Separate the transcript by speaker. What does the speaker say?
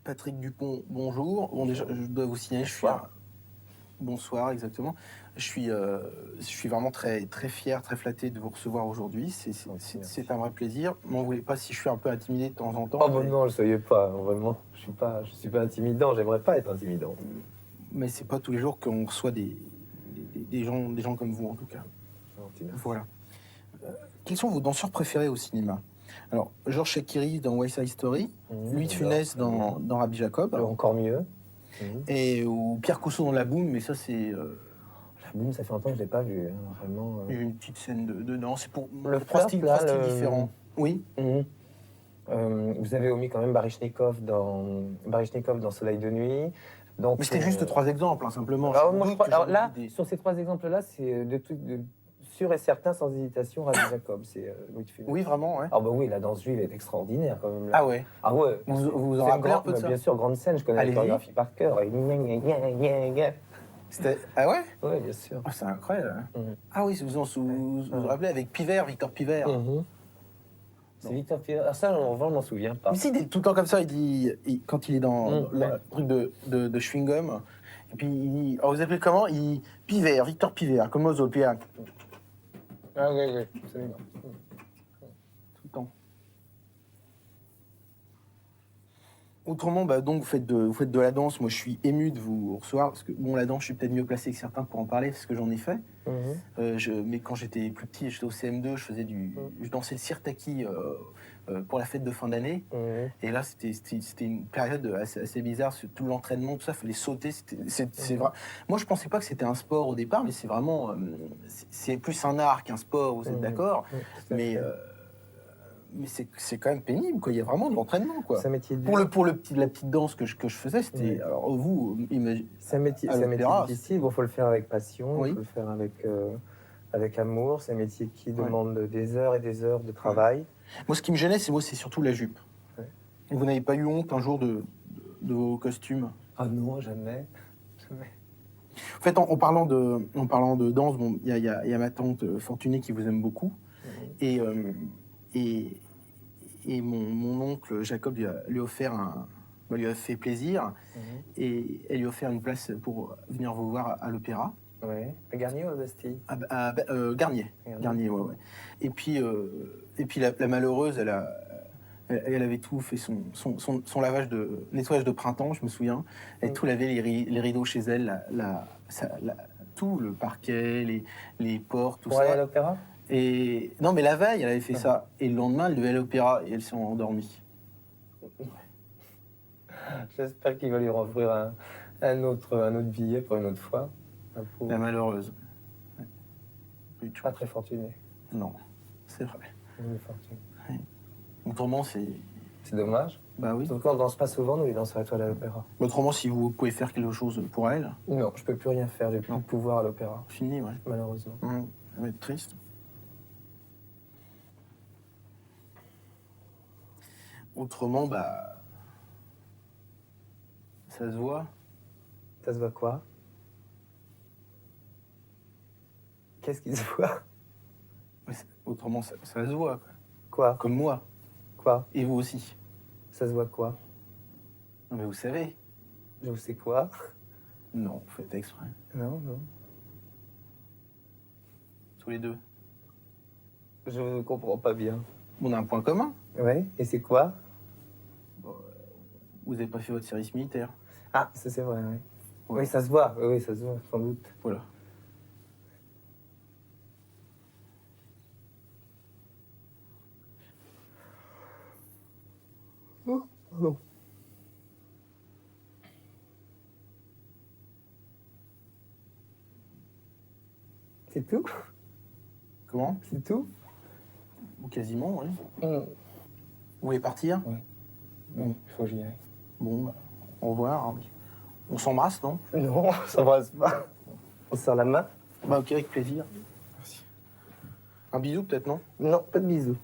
Speaker 1: Patrick Dupont, bonjour. Bon, déjà, je dois vous signaler, je suis bonsoir, exactement. Je suis vraiment très, très fier, très flatté de vous recevoir aujourd'hui. C'est un vrai plaisir. M'en voulez pas si je suis un peu intimidé de temps en temps.
Speaker 2: Oh bon, non, ne le soyez pas, vraiment. Je suis pas intimidant, j'aimerais pas être intimidant.
Speaker 1: Mais c'est pas tous les jours qu'on reçoit des gens comme vous, en tout cas.
Speaker 2: Gentil, merci.
Speaker 1: Voilà. Quels sont vos danseurs préférés au cinéma? Alors, Georges Chakiris dans West Side Story, Louis de Funès dans Rabbi Jacob,
Speaker 2: Encore mieux.
Speaker 1: et ou Pierre Cousseau dans La Boum, mais ça, c'est
Speaker 2: La Boum, ça fait longtemps que je l'ai pas vu, hein, vraiment.
Speaker 1: une petite scène de danse. C'est pour
Speaker 2: Le
Speaker 1: trois
Speaker 2: flirt,
Speaker 1: styles,
Speaker 2: là,
Speaker 1: trois styles différents. Oui.
Speaker 2: Vous avez omis quand même Baryshnikov dans Soleil de nuit. Donc,
Speaker 1: Mais c'était juste trois exemples, hein, simplement.
Speaker 2: Alors, moi, je crois, alors là,
Speaker 1: des...
Speaker 2: sur ces trois exemples-là, c'est sûr et certain, sans hésitation, Rabbi Jacob. C'est Louis de Funès.
Speaker 1: Oui, vraiment, ouais.
Speaker 2: Ah bah oui, la danse juive est extraordinaire quand même. Là.
Speaker 1: Ah ouais.
Speaker 2: Ah ouais.
Speaker 1: Vous en
Speaker 2: C'est
Speaker 1: rappelez un peu de ça?
Speaker 2: Bien sûr, grande scène, je connais
Speaker 1: Allez-y.
Speaker 2: la chorégraphie par cœur.
Speaker 1: C'était... Ah ouais?
Speaker 2: Oui, bien sûr.
Speaker 1: Oh, c'est incroyable. Hein.
Speaker 2: Mhm.
Speaker 1: Ah oui, vous vous rappelez avec Pivert, Victor Pivert.
Speaker 2: C'est Victor Pivert. Ah, ça, en revanche, je m'en souviens pas.
Speaker 1: Mais si, il est tout le temps comme ça, quand il est dans
Speaker 2: Ouais.
Speaker 1: le truc de chewing-gum, et puis il dit, oh, vous appelez comment? Pivert, Victor Pivert, comme aux autres, Pivert.
Speaker 2: Ah oui, oui, absolument.
Speaker 1: Tout le temps. Autrement, bah, donc vous faites de la danse. Moi, je suis ému de vous recevoir parce que bon, la danse, je suis peut-être mieux placé que certains pour en parler parce que j'en ai fait. Mais quand j'étais plus petit, j'étais au CM2, je dansais le sirtaki pour la fête de fin d'année. Et là, c'était une période assez bizarre. Tout l'entraînement, tout ça, fallait sauter. C'est vrai. Moi, je pensais pas que c'était un sport au départ, mais c'est vraiment, c'est plus un art qu'un sport. Vous êtes d'accord? Mais c'est quand même pénible, quoi. Il y a vraiment de l'entraînement, quoi.
Speaker 2: C'est un métier
Speaker 1: Pour la petite danse que je faisais, c'était...
Speaker 2: Oui.
Speaker 1: Alors vous,
Speaker 2: c'est un métier difficile. Bon, faut le faire avec passion, il faut le faire avec amour. C'est un métier qui demande des heures et des heures de travail.
Speaker 1: Moi, ce qui me gênait, c'est surtout la jupe.
Speaker 2: Ouais.
Speaker 1: Vous n'avez pas eu honte un jour de vos costumes?
Speaker 2: Ah non, jamais. Jamais.
Speaker 1: En fait, en parlant de danse, bon, il y a ma tante Fortunée qui vous aime beaucoup. Et mon oncle Jacob lui a fait plaisir. Et elle lui a offert une place pour venir vous voir à l'opéra.
Speaker 2: Ouais. À Garnier ou à Bastille?
Speaker 1: Garnier. Garnier, ouais. Et puis la malheureuse, elle avait tout fait son nettoyage de printemps, je me souviens. Elle avait tout lavé les rideaux chez elle, tout, le parquet, les portes, tout
Speaker 2: pour
Speaker 1: ça.
Speaker 2: Aller à l'opéra?
Speaker 1: Et non, mais la veille, elle avait fait ça. Et le lendemain, elle devait aller à l'opéra et elle s'est endormie.
Speaker 2: J'espère qu'il va lui offrir un autre billet pour une autre fois.
Speaker 1: La malheureuse.
Speaker 2: Pas très fortuné.
Speaker 1: Non, c'est vrai.
Speaker 2: Une fortune.
Speaker 1: Ouais. Autrement, c'est...
Speaker 2: C'est dommage.
Speaker 1: Bah oui.
Speaker 2: Donc on ne danse pas souvent, nous, les danseurs étoiles à l'opéra.
Speaker 1: Autrement, si vous pouvez faire quelque chose pour elle...
Speaker 2: Non, je peux plus rien faire, j'ai plus de pouvoir à l'opéra.
Speaker 1: Fini, ouais.
Speaker 2: Malheureusement.
Speaker 1: Ça va être triste. Autrement, bah... Ça se voit.
Speaker 2: Ça se voit quoi? Qu'est-ce qui se voit?
Speaker 1: Autrement, ça se voit.
Speaker 2: Quoi?
Speaker 1: Comme moi.
Speaker 2: Quoi?
Speaker 1: Et vous aussi.
Speaker 2: Ça se voit quoi?
Speaker 1: Non, mais vous savez.
Speaker 2: Je sais quoi?
Speaker 1: Non, vous faites exprès.
Speaker 2: Non, non.
Speaker 1: Tous les deux.
Speaker 2: Je ne comprends pas bien.
Speaker 1: On a un point commun.
Speaker 2: Ouais, et c'est quoi?
Speaker 1: Vous n'avez pas fait votre service militaire.
Speaker 2: Ah, ça c'est vrai, oui.
Speaker 1: Ouais.
Speaker 2: Oui, ça se voit, oui, ça se voit, sans doute.
Speaker 1: Voilà.
Speaker 2: Oh, pardon. C'est tout?
Speaker 1: Comment?
Speaker 2: C'est tout?
Speaker 1: Ou quasiment, oui. Vous voulez partir?
Speaker 2: Oui. Oui, il faut que j'y aille.
Speaker 1: Bon, bah, au revoir. Hein. On s'embrasse, non?
Speaker 2: Non, on s'embrasse pas. On se serre la main?
Speaker 1: Bah ok, avec plaisir. Merci. Un bisou peut-être, non?
Speaker 2: Non, pas de bisous.